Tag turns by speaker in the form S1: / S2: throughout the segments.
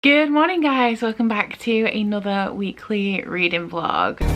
S1: Good morning guys, welcome back to another weekly reading vlog.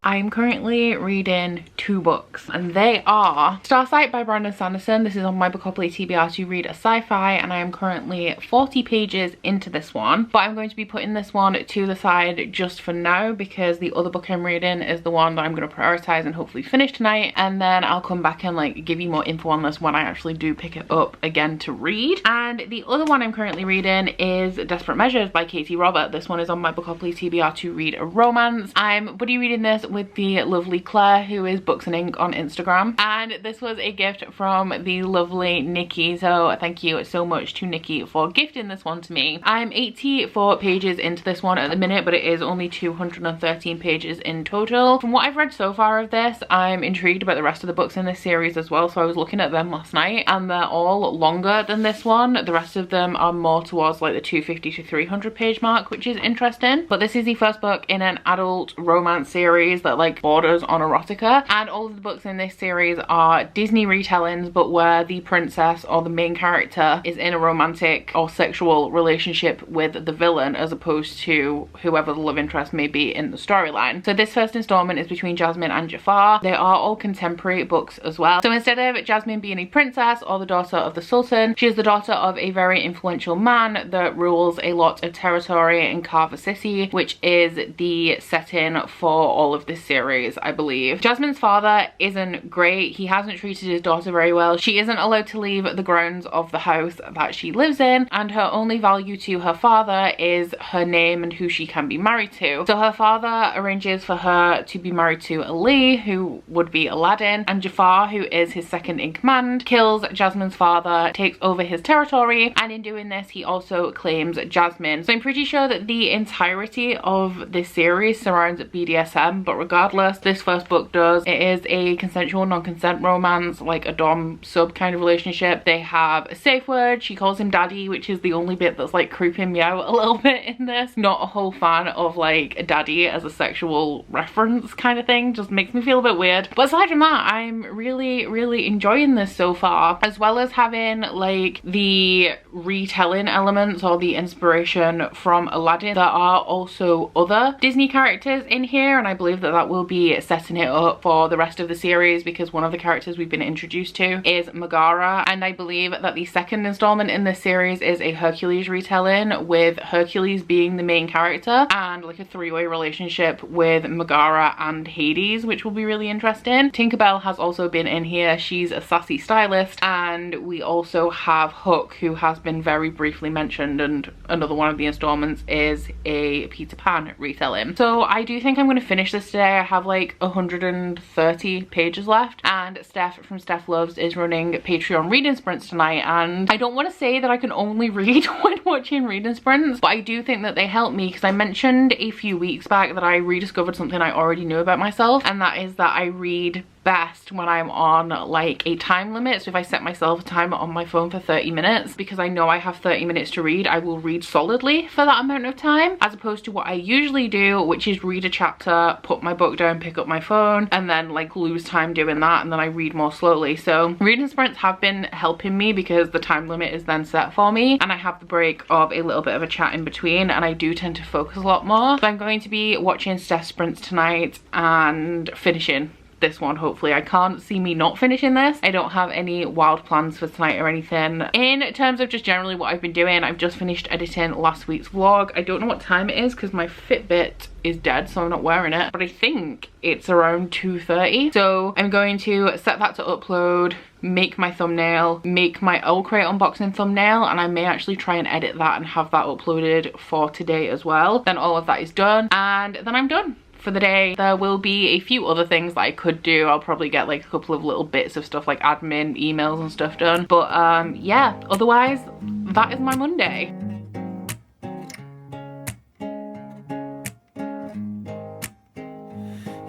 S1: I'm currently reading two books and they are Starsight by Brandon Sanderson. This is on my Bookopoly TBR to read a sci-fi and I am currently 40 pages into this one, but I'm going to be putting this one to the side just for now because the other book I'm reading is the one that I'm going to prioritize and hopefully finish tonight, and then I'll come back and like give you more info on this when I actually do pick it up again to read. And the other one I'm currently reading is Desperate Measures by Katie Robert. This one is on my Bookopoly TBR to read a romance. I'm buddy reading this with the lovely Claire, who is Books and Ink on Instagram, and this was a gift from the lovely Nikki, so thank you so much to Nikki for gifting this one to me. I'm 84 pages into this one at the minute, but it is only 213 pages in total. From what I've read so far of this, I'm intrigued about the rest of the books in this series as well, so I was looking at them last night and they're all longer than this one. The rest of them are more towards like the 250 to 300 page mark, which is interesting. But this is the first book in an adult romance series that like borders on erotica, and all of the books in this series are Disney retellings but where the princess or the main character is in a romantic or sexual relationship with the villain as opposed to whoever the love interest may be in the storyline. So this first installment is between Jasmine and Jafar. They are all contemporary books as well. So instead of Jasmine being a princess or the daughter of the Sultan, she is the daughter of a very influential man that rules a lot of territory in Carver City, which is the setting for all of this series, I believe. Jasmine's father isn't great. He hasn't treated his daughter very well. She isn't allowed to leave the grounds of the house that she lives in, and her only value to her father is her name and who she can be married to. So her father arranges for her to be married to Ali, who would be Aladdin, and Jafar, who is his second in command, kills Jasmine's father, takes over his territory, and in doing this he also claims Jasmine. So I'm pretty sure that the entirety of this series surrounds BDSM, but regardless, this first book does. It is a consensual non-consent romance, like a dom sub kind of relationship. They have a safe word. She calls him daddy, which is the only bit that's like creeping me out a little bit in this. Not a whole fan of like daddy as a sexual reference kind of thing, just makes me feel a bit weird. But aside from that, I'm really enjoying this so far, as well as having like the retelling elements or the inspiration from Aladdin. There are also other Disney characters in here, and I believe that will be setting it up for the rest of the series because one of the characters we've been introduced to is Megara, and I believe that the second installment in this series is a Hercules retelling, with Hercules being the main character and like a three-way relationship with Megara and Hades, which will be really interesting. Tinkerbell has also been in here. She's a sassy stylist, and we also have Hook, who has been very briefly mentioned, and another one of the installments is a Peter Pan retelling. So I do think I'm going to finish this today. I have like 130 pages left, and Steph from Shelflove is running Patreon reading sprints tonight, and I don't want to say that I can only read when watching reading sprints, but I do think that they help me because I mentioned a few weeks back that I rediscovered something I already knew about myself, and that is that I read best when I'm on like a time limit. So if I set myself a timer on my phone for 30 minutes, because I know I have 30 minutes to read, I will read solidly for that amount of time, as opposed to what I usually do, which is read a chapter, put my book down, pick up my phone, and then like lose time doing that, and then I read more slowly. So reading sprints have been helping me because the time limit is then set for me, and I have the break of a little bit of a chat in between, and I do tend to focus a lot more. So I'm going to be watching Steph's sprints tonight and finishing this one. Hopefully I can't see me not finishing this. I don't have any wild plans for tonight or anything. In terms of just generally what I've been doing, I've just finished editing last week's vlog. I don't know what time it is because my Fitbit is dead, so I'm not wearing it, but I think it's around 2:30. So I'm going to set that to upload, make my thumbnail, make my Owlcrate unboxing thumbnail, and I may actually try and edit that and have that uploaded for today as well. Then all of that is done, and then I'm done for the day. There will be a few other things that I could do. I'll probably get like a couple of little bits of stuff like admin, emails and stuff done. But yeah, otherwise that is my Monday.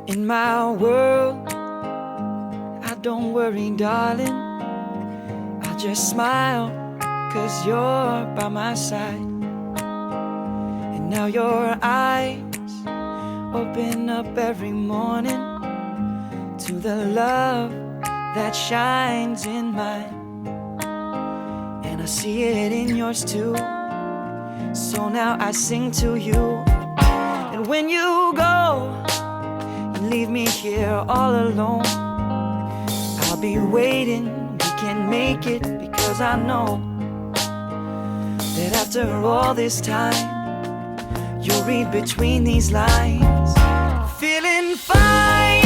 S2: In my world, I don't worry, darling. I just smile, 'cause you're by my side. And now your eyes open up every morning to the love that shines in mine, and I see it in yours too. So now I sing to you, and when you go, you leave me here all alone. I'll be waiting, we can make it, because I know that after all this time, you'll read between these lines. Feeling fine,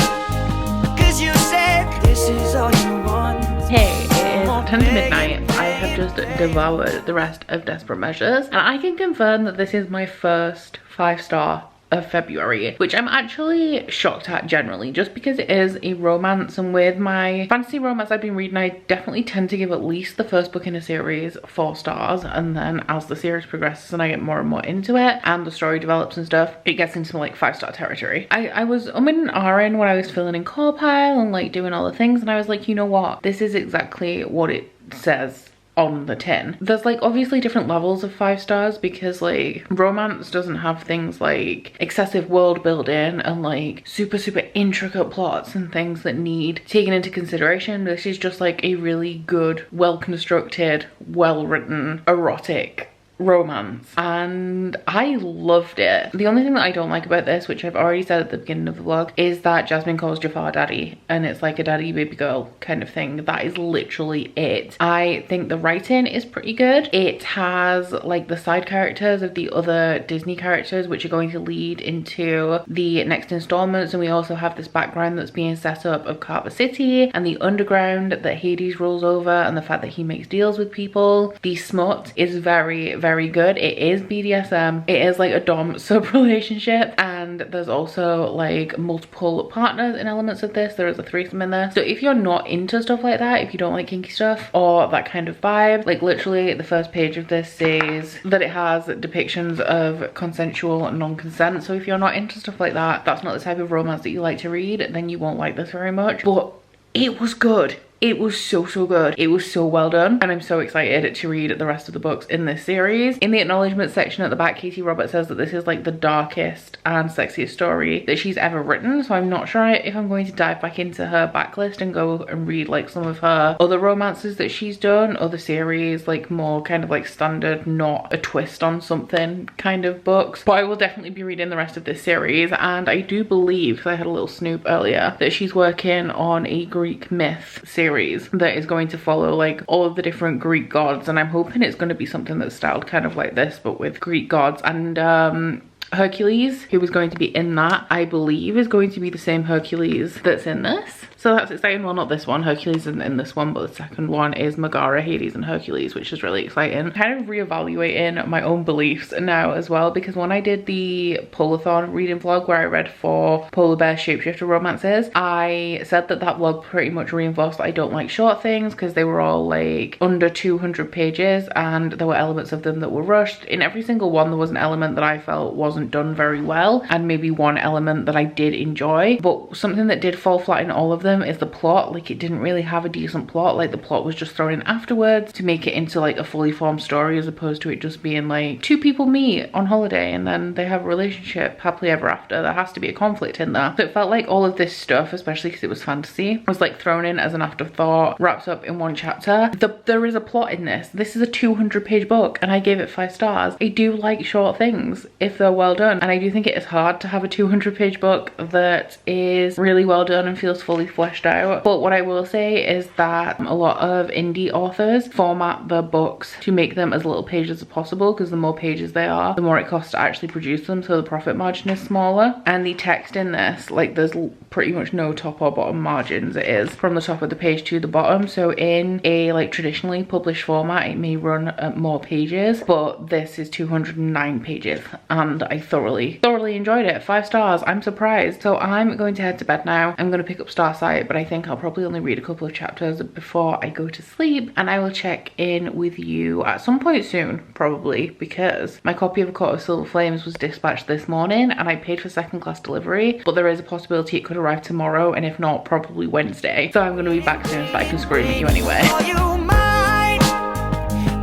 S2: 'cause you said this is all you want.
S1: Hey, it is 10 to midnight. I have just devoured the rest of Desperate Measures, and I can confirm that this is my first 5-star of February, which I'm actually shocked at generally, just because it is a romance, and with my fantasy romance I've been reading, I definitely tend to give at least the first book in a series 4 stars, and then as the series progresses and I get more and more into it and the story develops and stuff, it gets into like 5-star territory. I was in and ahhing when I was filling in core pile and like doing all the things, and I was like, you know what, this is exactly what it says on the tin. There's like obviously different levels of 5 stars, because like romance doesn't have things like excessive world building and like super intricate plots and things that need taken into consideration. This is just like a really good, well constructed, well written erotic romance, and I loved it. The only thing that I don't like about this, which I've already said at the beginning of the vlog, is that Jasmine calls Jafar daddy, and it's like a daddy baby girl kind of thing. That is literally it. I think the writing is pretty good. It has like the side characters of the other Disney characters, which are going to lead into the next installments, and we also have this background that's being set up of Carver City and the underground that Hades rules over, and the fact that he makes deals with people. The smut is very good. It is BDSM. It is like a dom sub relationship, and there's also like multiple partners in elements of this. There is a threesome in there. So if you're not into stuff like that, if you don't like kinky stuff or that kind of vibe, like literally the first page of this says that it has depictions of consensual non-consent. So if you're not into stuff like that, that's not the type of romance that you like to read, then you won't like this very much. But it was good. It was so good. It was so well done, and I'm so excited to read the rest of the books in this series. In the acknowledgement section at the back, Katie Roberts says that this is like the darkest and sexiest story that she's ever written, so I'm not sure if I'm going to dive back into her backlist and go and read like some of her other romances that she's done, other series, like more kind of like standard, not a twist on something kind of books. But I will definitely be reading the rest of this series, and I do believe, because I had a little snoop earlier, that she's working on a Greek myth series that is going to follow like all of the different Greek gods, and I'm hoping it's going to be something that's styled kind of like this but with Greek gods. And Hercules, who was going to be in that, I believe is going to be the same Hercules that's in this. So that's exciting. Well, not this one, Hercules isn't in this one, but the second one is Megara, Hades and Hercules, which is really exciting. Kind of reevaluating my own beliefs now as well, because when I did the Polathon reading vlog where I read 4 Polar Bear Shapeshifter romances, I said that that vlog pretty much reinforced that I don't like short things, because they were all like under 200 pages and there were elements of them that were rushed. In every single one there was an element that I felt wasn't done very well, and maybe one element that I did enjoy, but something that did fall flat in all of them is the plot. Like, it didn't really have a decent plot. Like, the plot was just thrown in afterwards to make it into like a fully formed story, as opposed to it just being like 2 people meet on holiday and then they have a relationship happily ever after. There has to be a conflict in there. So it felt like all of this stuff, especially because it was fantasy, was like thrown in as an afterthought, wrapped up in one chapter. There is a plot in this. This is a 200-page book and I gave it 5 stars. I do like short things if they're well done, and I do think it is hard to have a 200-page book that is really well done and feels fully fleshed out. But what I will say is that a lot of indie authors format their books to make them as little pages as possible, because the more pages they are, the more it costs to actually produce them, so the profit margin is smaller. And the text in this, like, there's pretty much no top or bottom margins. It is from the top of the page to the bottom. So in a like traditionally published format, it may run at more pages, but this is 209 pages and I thoroughly enjoyed it. 5 stars. I'm surprised. So I'm going to head to bed now. I'm going to pick up Starsight, but I think I'll probably only read a couple of chapters before I go to sleep, and I will check in with you at some point soon, probably, because my copy of A Court of Silver Flames was dispatched this morning and I paid for 2nd class delivery, but there is a possibility it could arrive tomorrow, and if not, probably Wednesday. So I'm going to be back soon so I can scream at you anyway.
S2: Are you mine?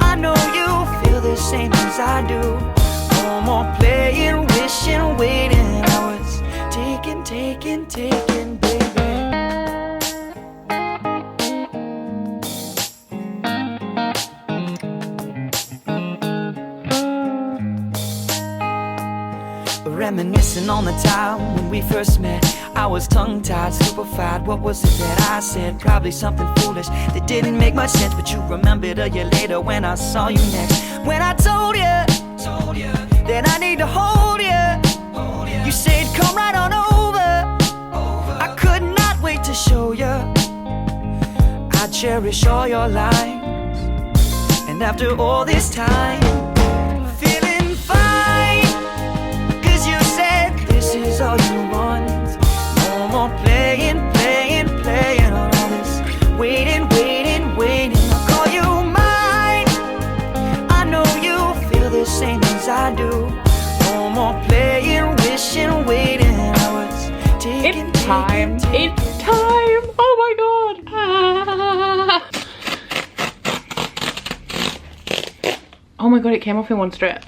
S2: I know you feel the same as I do. No more playing, wishing, waiting. I was taking, baby. reminiscing on the time when we first met. I was tongue-tied, stupefied. What was it that I said? Probably something foolish that didn't make much sense. But you remembered a year later when I saw you next. When I told you that I need to hold you, you said come right on over. I could not wait to show you I cherish all your lines. And after all this time, feeling fine, 'cause you said this is all you want. No more playing on all this waiting. I'll call you mine. I know you feel the same as I do. No more playing, wishing, waiting. I was taking
S1: time. It's time. Oh my god. Ah. Oh my god, it came off in one strip.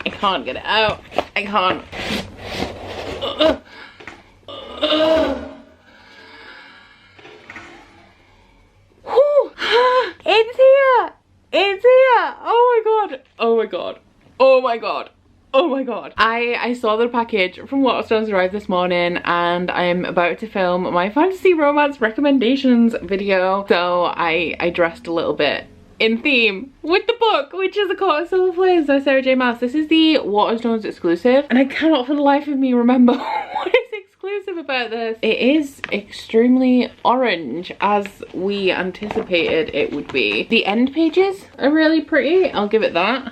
S1: I can't get it out. I can't. It's here. It's here. Oh my god. Oh my god. Oh my god. Oh my god. I saw the package from Waterstones arrive this morning, and I'm about to film my fantasy romance recommendations video. So I dressed a little bit in theme with the book, which is A Court of Silver Flames by Sarah J Maas. This is the Waterstones exclusive, and I cannot for the life of me remember what is exclusive about this. It is extremely orange, as we anticipated it would be. The end pages are really pretty, I'll give it that.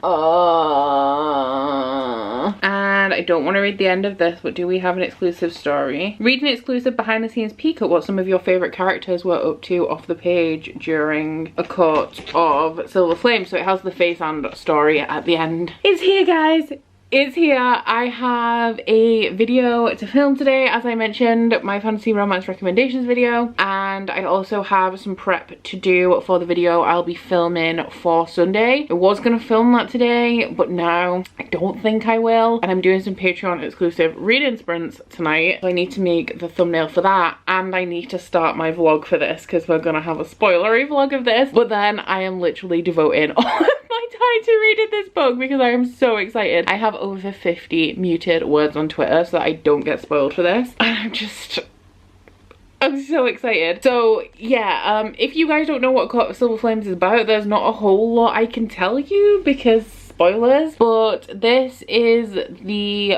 S1: And I don't want to read the end of this, but do we have an exclusive story? Read an exclusive behind the scenes peek at what some of your favourite characters were up to off the page during A Court of Silver Flames. So it has the face and story at the end. It's here, guys. It's here. I have a video to film today, as I mentioned, my fantasy romance recommendations video, and I also have some prep to do for the video I'll be filming for Sunday. I was gonna film that today, but now I don't think I will, and I'm doing some Patreon exclusive reading sprints tonight, so I need to make the thumbnail for that, and I need to start my vlog for this because we're gonna have a spoilery vlog of this. But then I am literally devoting all of my time to reading this book because I am so excited. I have over 50 muted words on Twitter so that I don't get spoiled for this, and I'm so excited. So yeah, if you guys don't know what Court of Silver Flames is about, there's not a whole lot I can tell you because spoilers, but this is the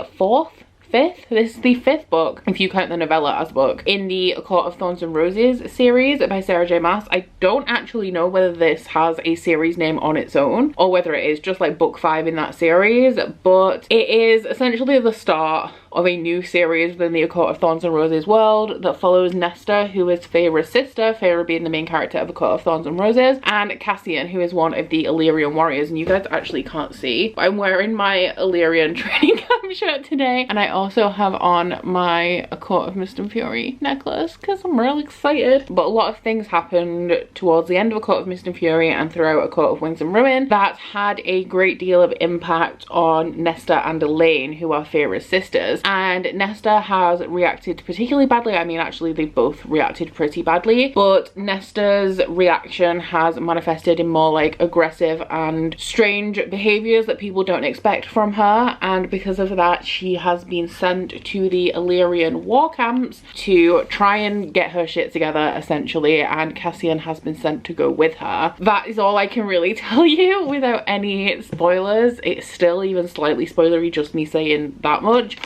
S1: this is the fifth book, if you count the novella as a book, in the A Court of Thorns and Roses series by Sarah J Maas. I don't actually know whether this has a series name on its own or whether it is just like book 5 in that series, but it is essentially the start of a new series within the A Court of Thorns and Roses world that follows Nesta, who is Feyre's sister, Feyre being the main character of A Court of Thorns and Roses, and Cassian, who is one of the Illyrian warriors. And you guys actually can't see, but I'm wearing my Illyrian training camp shirt today, and I also have on my A Court of Mist and Fury necklace because I'm really excited. But a lot of things happened towards the end of A Court of Mist and Fury and throughout A Court of Wings and Ruin that had a great deal of impact on Nesta and Elaine, who are Feyre's sisters. And Nesta has reacted particularly badly. I mean, actually they both reacted pretty badly, but Nesta's reaction has manifested in more like aggressive and strange behaviors that people don't expect from her, and because of that she has been sent to the Illyrian war camps to try and get her shit together essentially, and Cassian has been sent to go with her. That is all I can really tell you without any spoilers. It's still even slightly spoilery, just me saying that much.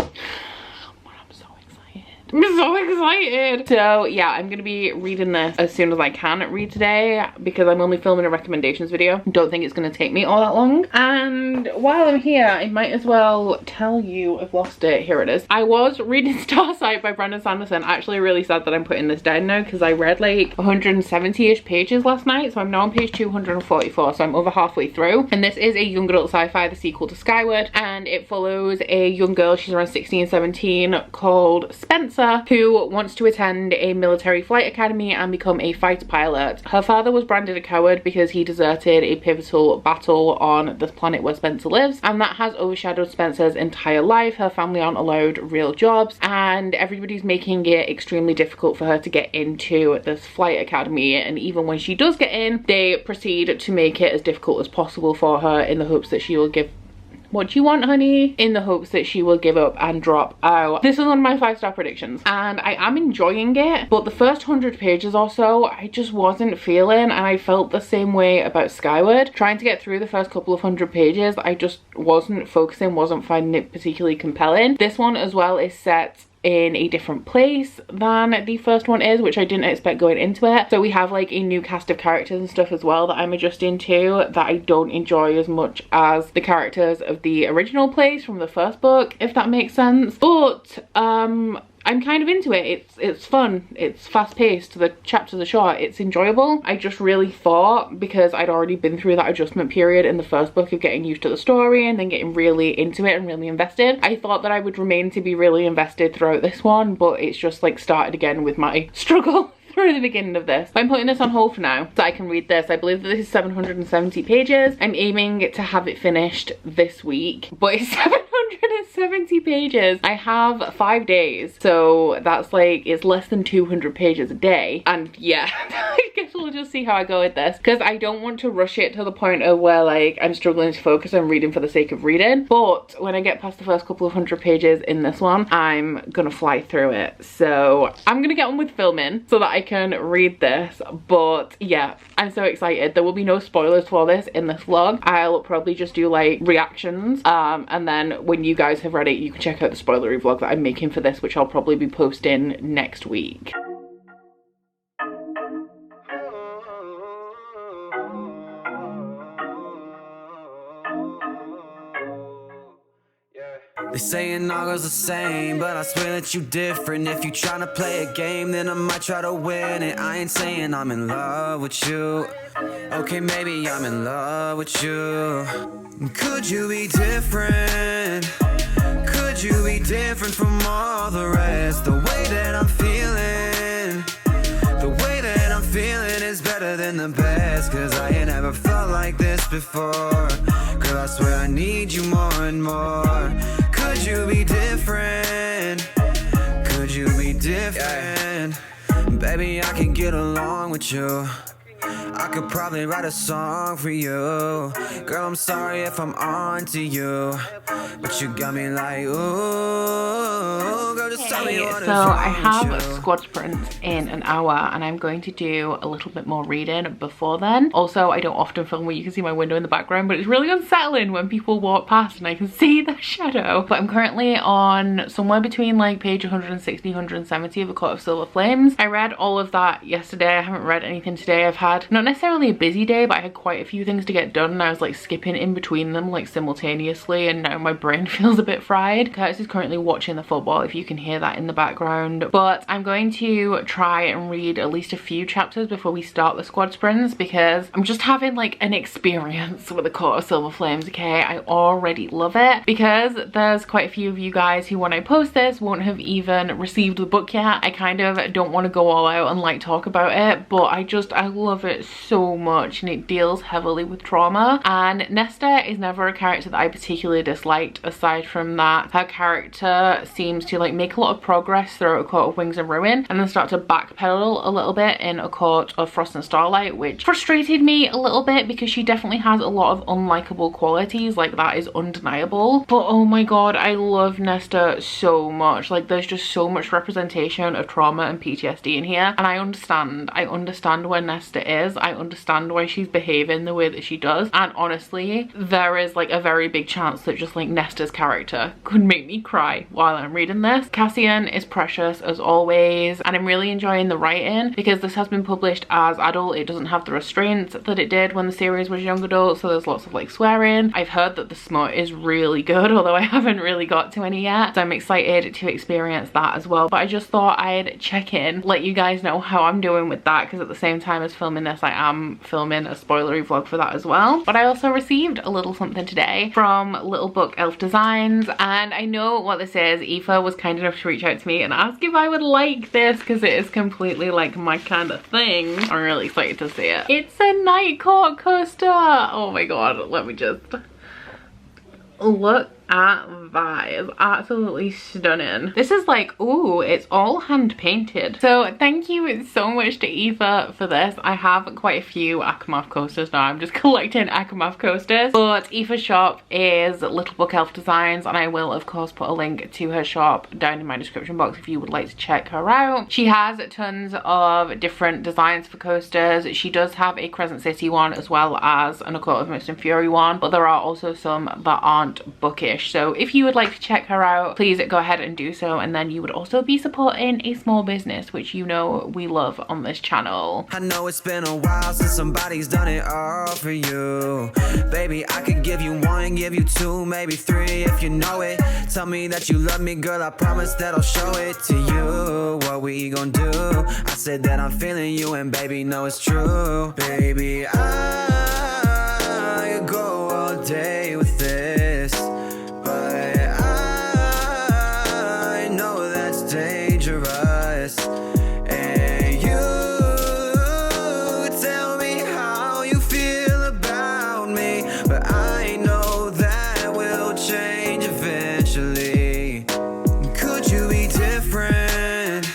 S1: I'm so excited. So yeah, I'm gonna be reading this as soon as I can read today because I'm only filming a recommendations video. Don't think it's gonna take me all that long. And while I'm here, I might as well tell you, I've lost it, here it is. I was reading Starsight by Brandon Sanderson. Actually really sad that I'm putting this down now because I read like 170-ish pages last night, so I'm now on page 244, so I'm over halfway through. And this is a young adult sci-fi, the sequel to Skyward, and it follows a young girl, she's around 16, 17, called Spencer, Alyssa, who wants to attend a military flight academy and become a fighter pilot. Her father was branded a coward because he deserted a pivotal battle on the planet where Spencer lives, and that has overshadowed Spencer's entire life. Her family aren't allowed real jobs, and everybody's making it extremely difficult for her to get into this flight academy, and even when she does get in, they proceed to make it as difficult as possible for her in the hopes that she will give what do you want, honey? In the hopes that she will give up and drop out. This is one of my 5-star predictions, and I am enjoying it, but the first 100 pages or so I just wasn't feeling, and I felt the same way about Skyward. Trying to get through the first couple of 100 pages, I just wasn't focusing, wasn't finding it particularly compelling. This one as well is set in a different place than the first one is, which I didn't expect going into it. So we have like a new cast of characters and stuff as well that I'm adjusting to, that I don't enjoy as much as the characters of the original place from the first book, if that makes sense. But I'm kind of into it. It's fun, it's fast-paced, the chapters are short, it's enjoyable. I just really thought, because I'd already been through that adjustment period in the first book of getting used to the story and then getting really into it and really invested, I thought that I would remain to be really invested throughout this one, but it's just like started again with my struggle through the beginning of this. I'm putting this on hold for now so I can read this. I believe that this is 770 pages. I'm aiming to have it finished this week, but it's 770 pages. I have 5 days, so that's like, it's less than 200 pages a day, and yeah, I guess we'll just see how I go with this, because I don't want to rush it to the point of where like I'm struggling to focus on reading for the sake of reading. But when I get past the first couple of 100 pages in this one, I'm gonna fly through it. So I'm gonna get on with filming so that I can read this. But yeah, I'm so excited. There will be no spoilers for this in this vlog. I'll probably just do like reactions, and then when you guys have read it, you can check out the spoilery vlog that I'm making for this, which I'll probably be posting next week.
S2: They say it all goes the same, but I swear that you different. If you tryna play a game, then I might try to win it. I ain't saying I'm in love with you. Okay, maybe I'm in love with you. Could you be different? Could you be different from all the rest? The way that I'm feeling, the way that I'm feeling is better than the best. Cause I ain't ever felt like this before. Girl, I swear I need you more and more. Could you be different? Could you be different? Yeah. Baby, I can get along with you. I could probably write a song for you. Girl, I'm sorry if I'm on to you, but you got me like, ooh, girl, just tell me what is wrong.
S1: So I have squad sprints in an hour, and I'm going to do a little bit more reading before then. Also, I don't often film where you can see my window in the background, but it's really unsettling when people walk past and I can see their shadow. But I'm currently on somewhere between like page 160, 170 of A Court of Silver Flames. I read all of that yesterday. I haven't read anything today. I've had not necessarily a busy day, but I had quite a few things to get done, and I was like skipping in between them like simultaneously, and now my brain feels a bit fried. Curtis is currently watching the football, if you can hear that in the background. But I'm going to try and read at least a few chapters before we start the squad sprints, because I'm just having like an experience with A Court of Silver Flames. Okay, I already love it, because there's quite a few of you guys who, when I post this, won't have even received the book yet. I kind of don't want to go all out and like talk about it, but I love it so much, and it deals heavily with trauma. And Nesta is never a character that I particularly disliked. Aside from that, her character seems to like make a lot of progress throughout A Court of Wings and Ruin, and then start to backpedal a little bit in A Court of Frost and Starlight, which frustrated me a little bit, because she definitely has a lot of unlikable qualities, like that is undeniable. But oh my god, I love Nesta so much. Like, there's just so much representation of trauma and PTSD in here, and I understand where Nesta is. I understand why she's behaving the way that she does, and honestly, there is like a very big chance that just like Nesta's character could make me cry while I'm reading this. Cassian is precious as always, and I'm really enjoying the writing, because this has been published as adult. It doesn't have the restraints that it did when the series was young adult, so there's lots of like swearing. I've heard that the smut is really good, although I haven't really got to any yet, so I'm excited to experience that as well. But I just thought I'd check in, let you guys know how I'm doing with that, because at the same time as filming this, I am filming a spoilery vlog for that as well. But I also received a little something today from Little Book Elf Designs, and I know what this is. Aoife was kind enough to reach out to me and ask if I would like this, because it is completely like my kind of thing. I'm really excited to see it. It's a night court coaster. Oh my god, let me just look at that. It's absolutely stunning. This is like, ooh, it's all hand painted. So thank you so much to Eva for this. I have quite a few Akamath coasters now. I'm just collecting Akamath coasters. But Eva's shop is Little Book Elf Designs, and I will of course put a link to her shop down in my description box if you would like to check her out. She has tons of different designs for coasters. She does have a Crescent City one as well as an A Court of Mist and Fury one, but there are also some that aren't Bookish. So if you would like to check her out, please go ahead and do so, and then you would also be supporting a small business, which you know we love on this channel.
S2: I know it's been a while since somebody's done it all for you. Baby, I could give you one, give you two, maybe three if you know it. Tell me that you love me, girl, I promise that I'll show it to you. What we gon' do? I said that I'm feeling you, and baby, know it's true. Baby, I could go all day with this, but I know that's dangerous. And you tell me how you feel about me, but I know that will change eventually. Could you be different?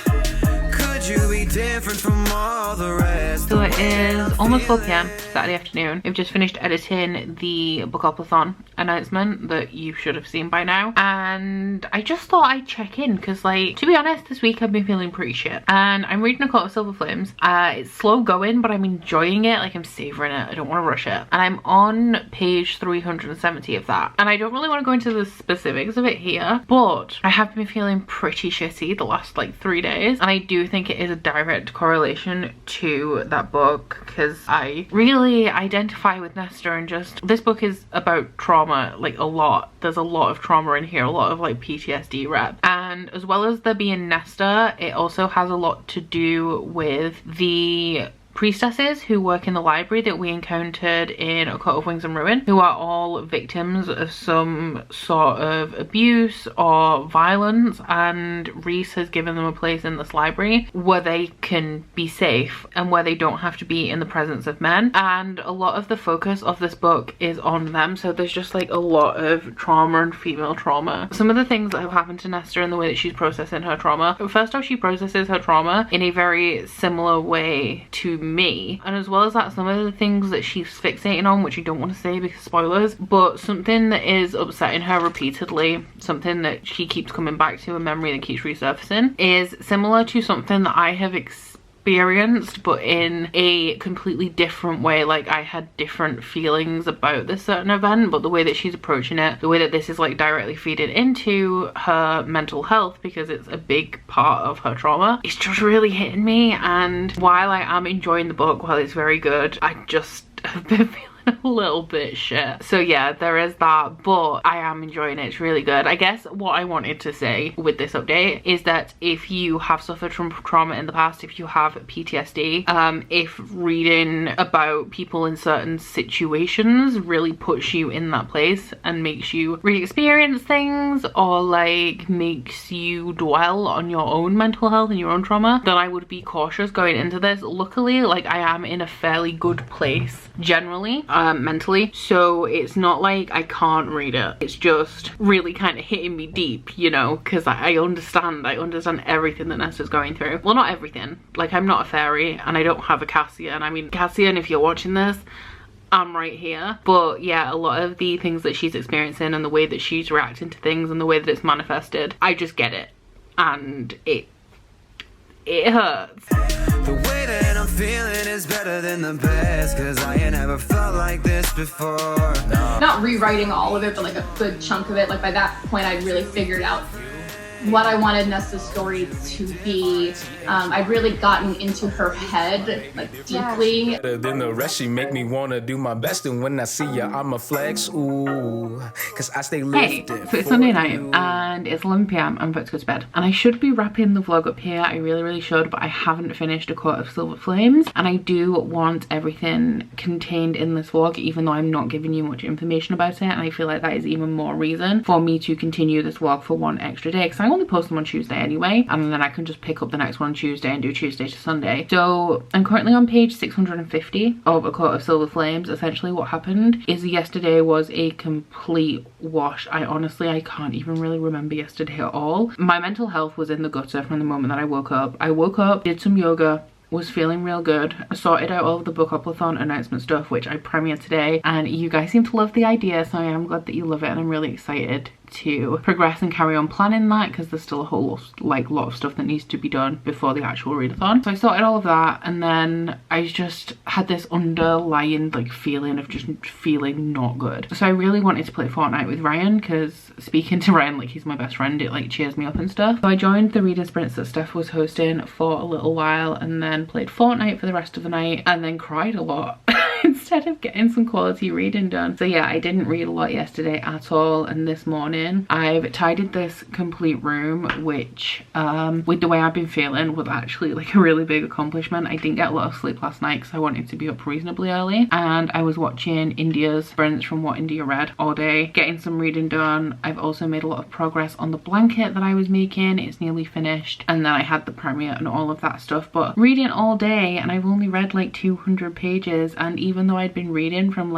S2: Could you be different from all the rest?
S1: So it is almost 4 p.m. Saturday afternoon. I've just finished editing the Bookathon announcement that you should have seen by now, and I just thought I'd check in because, like, to be honest, this week I've been feeling pretty shit, and I'm reading A Court of Silver Flames. It's slow going, but I'm enjoying it. Like, I'm savoring it. I don't want to rush it, and I'm on page 370 of that, and I don't really want to go into the specifics of it here, but I have been feeling pretty shitty the last like 3 days, and I do think it is a direct correlation to that book because I really identify with Nesta, and just this book is about trauma, like a lot. There's a lot of trauma in here, a lot of like PTSD rep, and as well as there being Nesta, it also has a lot to do with the priestesses who work in the library that we encountered in A Coat of Wings and Ruin, who are all victims of some sort of abuse or violence, and Reese has given them a place in this library where they can be safe and where they don't have to be in the presence of men, and a lot of the focus of this book is on them. So there's just like a lot of trauma and female trauma. Some of the things that have happened to Nesta and the way that she's processing her trauma. First off, she processes her trauma in a very similar way to me, and as well as that, some of the things that she's fixating on, which I don't want to say because spoilers, but something that is upsetting her repeatedly, something that she keeps coming back to, a memory that keeps resurfacing, is similar to something that I have experienced, but in a completely different way. Like, I had different feelings about this certain event, but the way that she's approaching it, the way that this is like directly feeding into her mental health, because it's a big part of her trauma, it's just really hitting me. And while I am enjoying the book, while it's very good, I just have been feeling a little bit shit. So yeah, there is that, but I am enjoying it. It's really good. I guess what I wanted to say with this update is that if you have suffered from trauma in the past, if you have PTSD, if reading about people in certain situations really puts you in that place and makes you re-experience things, or like makes you dwell on your own mental health and your own trauma, then I would be cautious going into this. Luckily, like, I am in a fairly good place generally, mentally, so it's not like I can't read it. It's just really kind of hitting me deep, you know, because I understand everything that Nesta's going through. Well, not everything. Like, I'm not a fairy and I don't have a Cassian. I mean, Cassian, if you're watching this, I'm right here. But yeah, a lot of the things that she's experiencing and the way that she's reacting to things and the way that it's manifested, I just get it, and it hurts.
S2: The way that I'm feeling is better than the best, cause I ain't never felt like this before.
S3: Not rewriting all of it, but like a good chunk of it. Like, by that point, I really figured out what I wanted Nesta's story to be. I'd really gotten into her head, like, deeply.
S4: Better than the rest, she make me wanna do my best, and when I see ya, I'ma flex, ooh, cause I stay lifted.
S1: Hey, so it's Sunday night and it's 11 p.m. I'm about to go to bed, and I should be wrapping the vlog up here. I really should, but I haven't finished A Court of Silver Flames, and I do want everything contained in this vlog, even though I'm not giving you much information about it, and I feel like that is even more reason for me to continue this vlog for one extra day, because I only post them on Tuesday anyway, and then I can just pick up the next one on Tuesday and do Tuesday to Sunday. So I'm currently on page 650 of A Court of Silver Flames. Essentially what happened is yesterday was a complete wash. I can't even really remember yesterday at all. My mental health was in the gutter from the moment that I woke up. I woke up, did some yoga, was feeling real good, sorted out all of the Bookathon announcement stuff, which I premiered today, and you guys seem to love the idea, so I am glad that you love it, and I'm really excited to progress and carry on planning that, because there's still a whole lot of stuff that needs to be done before the actual readathon. So I sorted all of that, and then I just had this underlying feeling of just feeling not good. So I really wanted to play Fortnite with Ryan, because speaking to Ryan like he's my best friend, it cheers me up and stuff. So I joined the reading sprints that Steph was hosting for a little while, and then played Fortnite for the rest of the night, and then cried a lot instead of getting some quality reading done. So yeah, I didn't read a lot yesterday at all, and this morning I've tidied this complete room, which with the way I've been feeling was actually a really big accomplishment. I didn't get a lot of sleep last night because I wanted to be up reasonably early, and I was watching India's sprints from What India Read all day, getting some reading done. I've also made a lot of progress on the blanket that I was making. It's nearly finished, and then I had the premiere and all of that stuff. But reading all day, and I've only read 200 pages, and even though I'd been reading from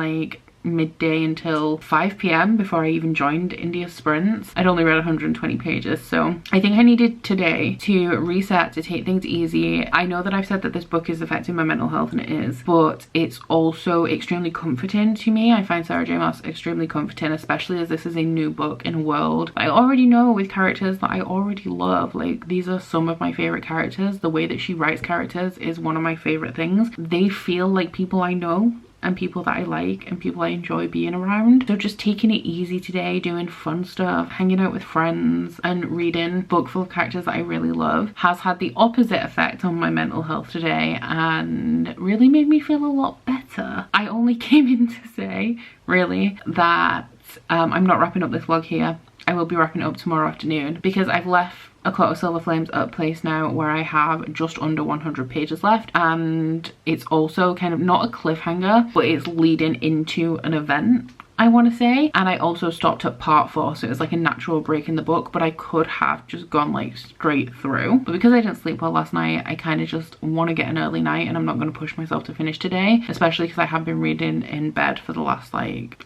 S1: midday until 5 p.m. before I even joined India's sprints, I'd only read 120 pages. So I think I needed today to reset, to take things easy. I know that I've said that this book is affecting my mental health, and it is, but it's also extremely comforting to me. I find Sarah J Maas extremely comforting, especially as this is a new book in a world I already know, with characters that I already love. These are some of my favorite characters. The way that she writes characters is one of my favorite things. They feel like people I know, and people that I like, and people I enjoy being around. So just taking it easy today, doing fun stuff, hanging out with friends, and reading a book full of characters that I really love has had the opposite effect on my mental health today, and really made me feel a lot better. I only came in to say, really, that I'm not wrapping up this vlog here. I will be wrapping it up tomorrow afternoon, because I've left A Court of Silver Flames at a place now where I have just under 100 pages left, and it's also kind of not a cliffhanger, but it's leading into an event, I want to say. And I also stopped at part 4, so it was a natural break in the book, but I could have just gone straight through. But because I didn't sleep well last night, I kind of just want to get an early night, and I'm not going to push myself to finish today, especially because I have been reading in bed for the last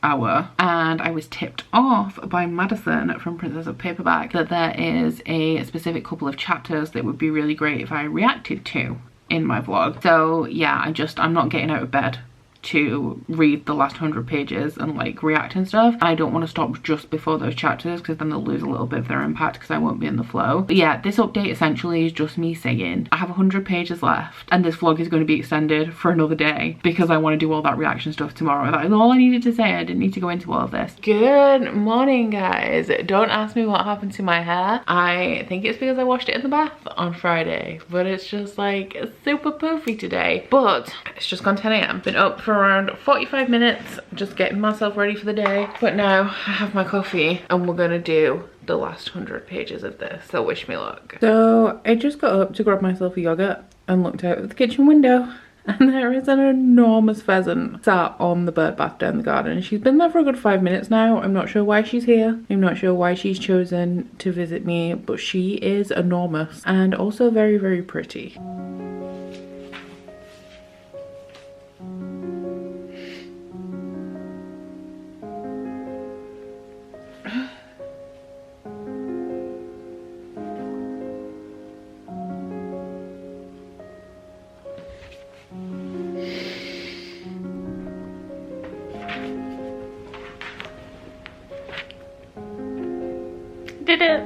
S1: hour. And I was tipped off by Madison from Princess of Paperback that there is a specific couple of chapters that would be really great if I reacted to in my vlog. So yeah, I'm not getting out of bed to read the last 100 pages and react and stuff. I don't want to stop just before those chapters, because then they'll lose a little bit of their impact, because I won't be in the flow. But yeah, this update essentially is just me saying I have 100 pages left, and this vlog is going to be extended for another day because I want to do all that reaction stuff tomorrow. That is all I needed to say. I didn't need to go into all of this. Good morning, guys. Don't ask me what happened to my hair. I think it's because I washed it in the bath on Friday, but it's just super poofy today. But it's just gone 10 a.m. Been up for around 45 minutes, just getting myself ready for the day. But now I have my coffee, and we're gonna do the last 100 pages of this, so wish me luck. So I just got up to grab myself a yogurt and looked out of the kitchen window, and there is an enormous pheasant sat on the bird bath down the garden. She's been there for a good 5 minutes now. I'm not sure why she's here. I'm not sure why she's chosen to visit me, but she is enormous and also very, very pretty. Did it.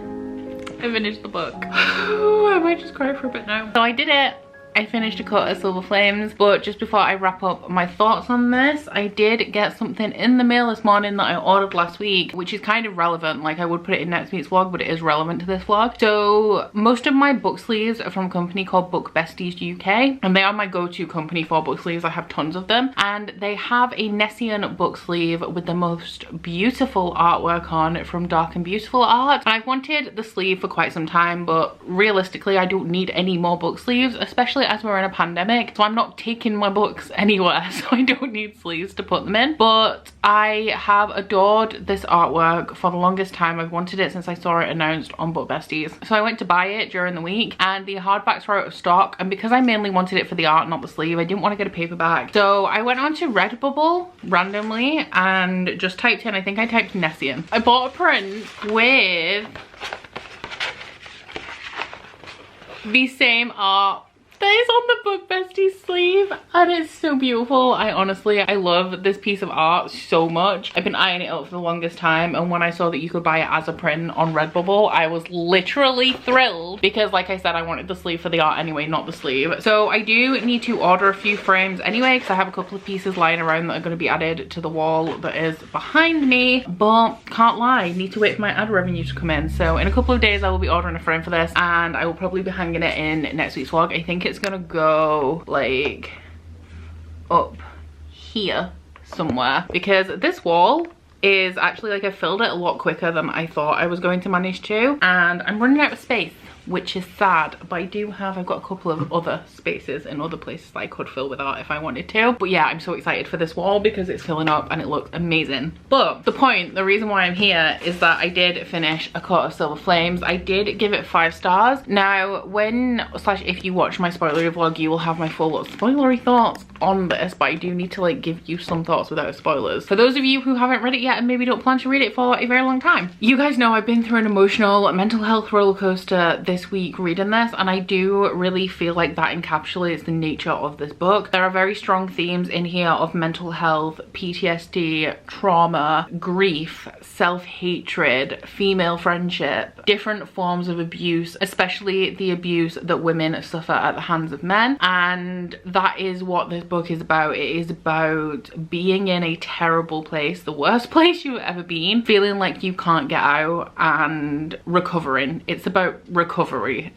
S1: I finished the book. I might just cry for a bit now. So I did it. I finished A Court of Silver Flames, but just before I wrap up my thoughts on this, I did get something in the mail this morning that I ordered last week, which is kind of relevant. I would put it in next week's vlog, but it is relevant to this vlog. So most of my book sleeves are from a company called Book Besties UK, and they are my go-to company for book sleeves. I have tons of them, and they have a Nessian book sleeve with the most beautiful artwork on from Dark and Beautiful Art. And I've wanted the sleeve for quite some time, but realistically I don't need any more book sleeves, especially especially as we're in a pandemic. So I'm not taking my books anywhere, so I don't need sleeves to put them in. But I have adored this artwork for the longest time. I've wanted it since I saw it announced on Book Besties. So I went to buy it during the week and the hardbacks were out of stock, and because I mainly wanted it for the art, not the sleeve, I didn't want to get a paperback. So I went on to Redbubble randomly and just typed in, I think I typed Nessian. I bought a print with the same art that is on the Book Besties sleeve, and it's so beautiful. I love this piece of art so much. I've been eyeing it up for the longest time, and when I saw that you could buy it as a print on Redbubble, I was literally thrilled because, like I said, I wanted the sleeve for the art anyway, not the sleeve. So I do need to order a few frames anyway, because I have a couple of pieces lying around that are going to be added to the wall that is behind me, but can't lie, need to wait for my ad revenue to come in. So in a couple of days I will be ordering a frame for this, and I will probably be hanging it in next week's vlog. I think it's gonna go like up here somewhere, because this wall is actually like I filled it a lot quicker than I thought I was going to manage to, and I'm running out of space, which is sad. But I've got a couple of other spaces in other places that I could fill with art if I wanted to. But yeah, I'm so excited for this wall because it's filling up and it looks amazing. But the reason why I'm here is that I did finish A Court of Silver Flames. I did give it 5 stars. Now, if you watch my spoilery vlog, you will have my full spoilery thoughts on this, but I do need to like give you some thoughts without spoilers. For those of you who haven't read it yet and maybe don't plan to read it for a very long time, you guys know I've been through an emotional mental health roller coaster this week reading this, and I do really feel like that encapsulates the nature of this book. There are very strong themes in here of mental health, PTSD, trauma, grief, self-hatred, female friendship, different forms of abuse, especially the abuse that women suffer at the hands of men. And that is what this book is about. It is about being in a terrible place, the worst place you've ever been, feeling like you can't get out, and recovering. It's about recovery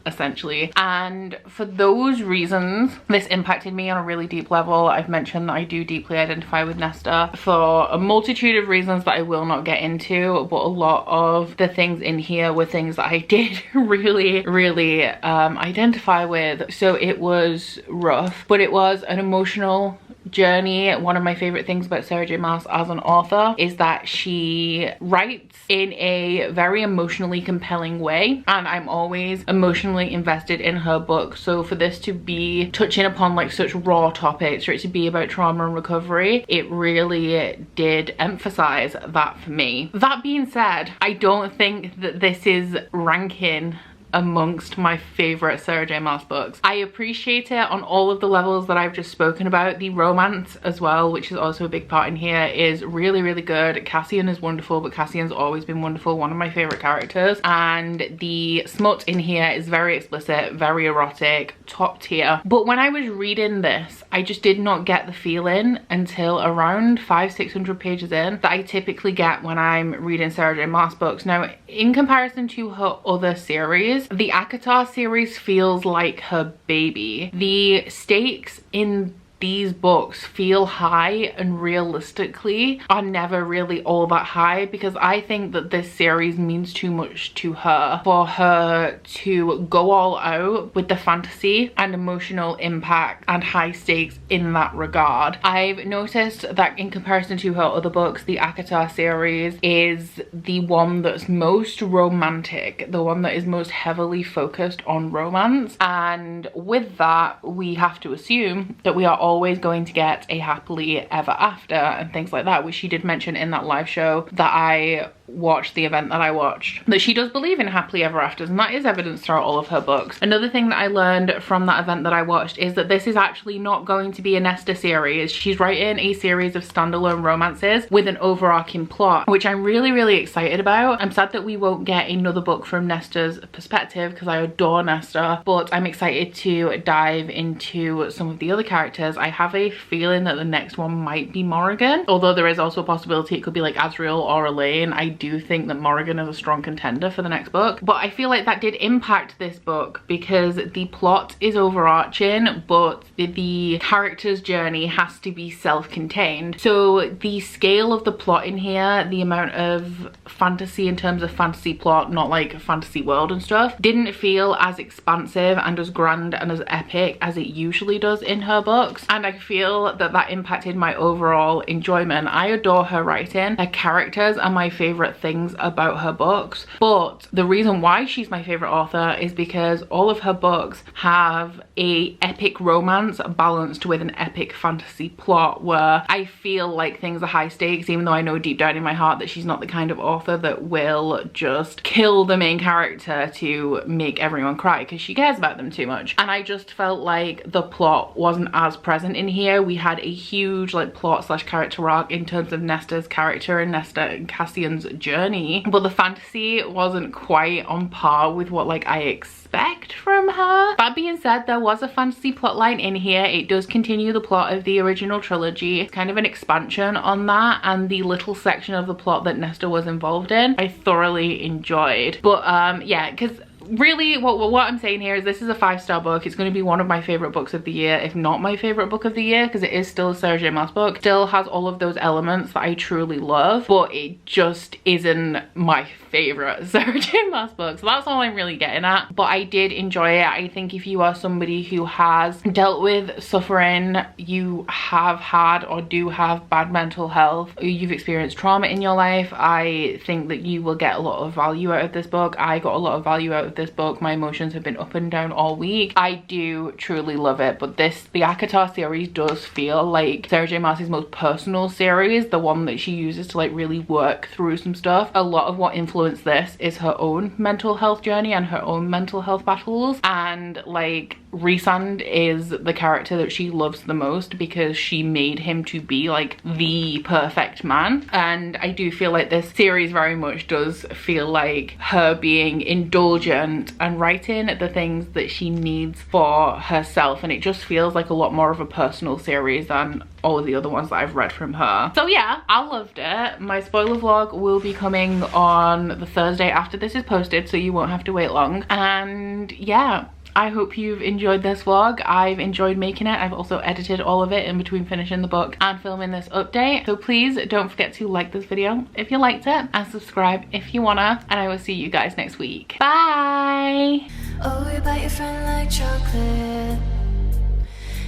S1: essentially. And for those reasons, this impacted me on a really deep level. I've mentioned that I do deeply identify with Nesta for a multitude of reasons that I will not get into, but a lot of the things in here were things that I did really identify with. So it was rough, but it was an emotional journey. One of my favorite things about Sarah J Maas as an author is that she writes in a very emotionally compelling way, and I'm always emotionally invested in her book. So for this to be touching upon like such raw topics, for it to be about trauma and recovery, it really did emphasize that for me. That being said, I don't think that this is ranking amongst my favorite Sarah J Maas books. I appreciate it on all of the levels that I've just spoken about. The romance as well, which is also a big part in here, is really good. Cassian is wonderful, but Cassian's always been wonderful, one of my favorite characters. And the smut in here is very explicit, very erotic, top tier. But when I was reading this, I just did not get the feeling until around 500-600 pages in that I typically get when I'm reading Sarah J Maas books. Now, in comparison to her other series, the ACOTAR series feels like her baby. The stakes in these books feel high and realistically are never really all that high, because I think that this series means too much to her for her to go all out with the fantasy and emotional impact and high stakes in that regard. I've noticed that in comparison to her other books, the ACOTAR series is the one that's most romantic, the one that is most heavily focused on romance, and with that we have to assume that we are always going to get a happily ever after and things like that, which she did mention in that live show that I watched, the event that I watched, that she does believe in happily ever afters, and that is evidence throughout all of her books. Another thing that I learned from that event that I watched is that this is actually not going to be a Nesta series. She's writing a series of standalone romances with an overarching plot, which I'm really excited about. I'm sad that we won't get another book from Nesta's perspective because I adore Nesta, but I'm excited to dive into some of the other characters I have a feeling that the next one might be Morrigan, although there is also a possibility it could be like Asriel or Elaine. I do think that Morrigan is a strong contender for the next book, but I feel like that did impact this book because the plot is overarching, but the character's journey has to be self-contained. So the scale of the plot in here, the amount of fantasy in terms of fantasy plot, not like fantasy world and stuff, didn't feel as expansive and as grand and as epic as it usually does in her books, and I feel that that impacted my overall enjoyment. I adore her writing. Her characters are my favorite things about her books, but the reason why she's my favorite author is because all of her books have a epic romance balanced with an epic fantasy plot where I feel like things are high stakes, even though I know deep down in my heart that she's not the kind of author that will just kill the main character to make everyone cry because she cares about them too much. And I just felt like the plot wasn't as present in here. We had a huge like plot slash character arc in terms of Nesta's character and Nesta and Cassian's journey, but the fantasy wasn't quite on par with what like I expect from her. That being said, there was a fantasy plotline in here. It does continue the plot of the original trilogy. It's kind of an expansion on that, and the little section of the plot that Nesta was involved in I thoroughly enjoyed. But yeah, because really what I'm saying here is this is a 5-star book. It's going to be one of my favorite books of the year, if not my favorite book of the year, because it is still a Sarah J Maas book. Still has all of those elements that I truly love, but it just isn't my favorite Sarah J Maas book. So that's all I'm really getting at. But I did enjoy it. I think if you are somebody who has dealt with suffering, you have had or do have bad mental health, you've experienced trauma in your life, I think that you will get a lot of value out of this book. I got a lot of value out of this book. My emotions have been up and down all week. I do truly love it, but the ACOTAR series does feel like Sarah J Maas's most personal series, the one that she uses to like really work through some stuff. A lot of what influenced this is her own mental health journey and her own mental health battles, and like Rhysand is the character that she loves the most because she made him to be like the perfect man, and I do feel like this series very much does feel like her being indulgent and writing the things that she needs for herself, and it just feels like a lot more of a personal series than all of the other ones that I've read from her. So yeah, I loved it. My spoiler vlog will be coming on the Thursday after this is posted, so you won't have to wait long. And yeah, I hope you've enjoyed this vlog. I've enjoyed making it. I've also edited all of it in between finishing the book and filming this update. So please don't forget to like this video if you liked it, and subscribe if you wanna, and I will see you guys next week. Bye!
S5: Oh, you bite your friend like chocolate.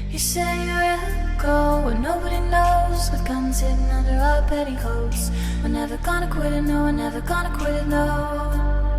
S5: You say you'll go where nobody knows, with guns hidden under our petticoats. We're never gonna quit it, no, we're never gonna quit it, no.